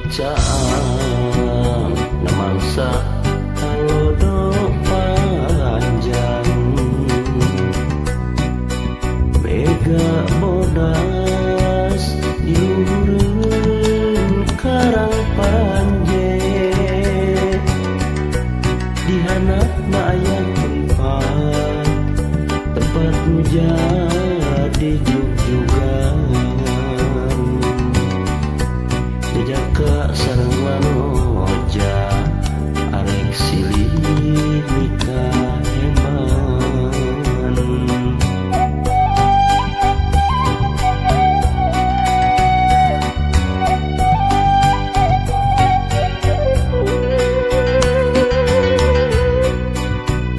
caang namangsa halodo panjang mega bodas diluhureun karang panje di handapna aya tempat menjadi jug-jugan jaka sareng wanoja arek silih nikah eman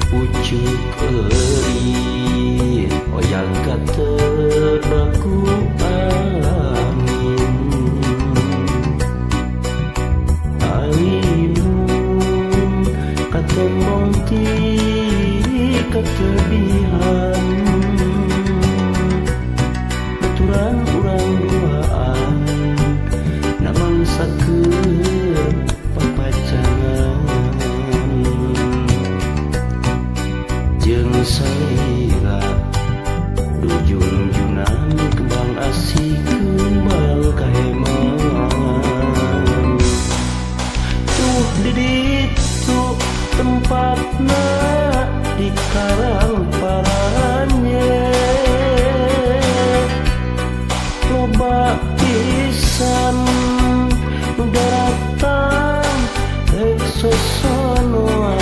pucuk euy oyang katebaku monti ketebihan baturan urang duaan namang sakeun papacangan jeung salira dujung-jungan kembang asih kembal kaheman tuh diditu tempatna di karang paranye loba pisan nu daratan rek sosonoan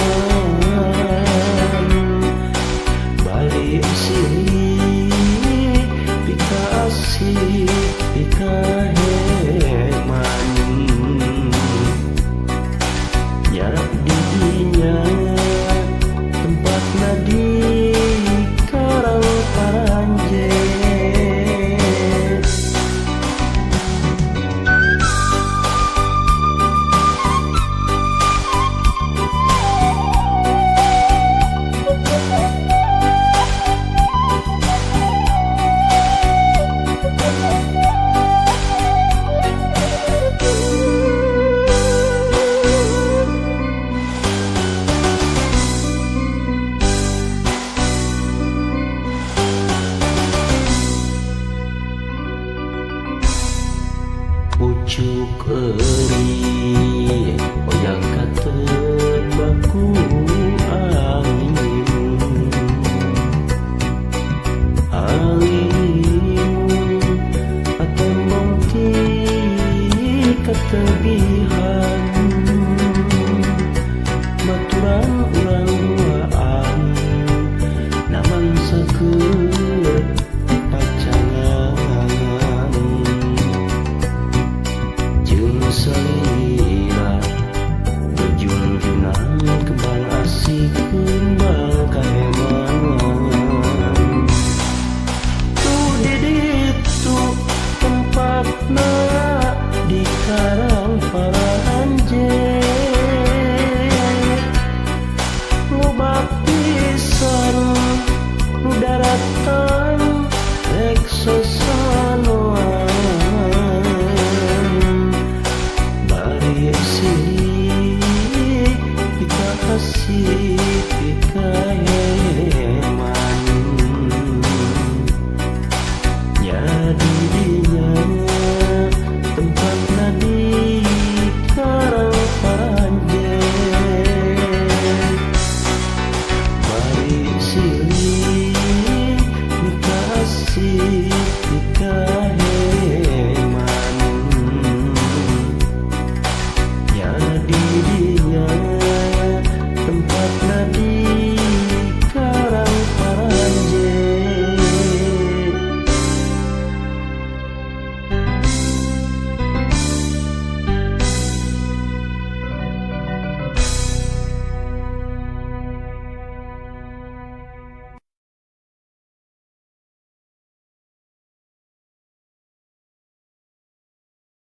balik silih pika asih pika heman jarak didinya tempatna di karang paranje pucuk euy oyang katebaku angin atau monti ketebihan baturan urang duaan namang sakeun pacangan salira bejun-junan kembang asih kembang kaheman tuh diditu tempatna di karang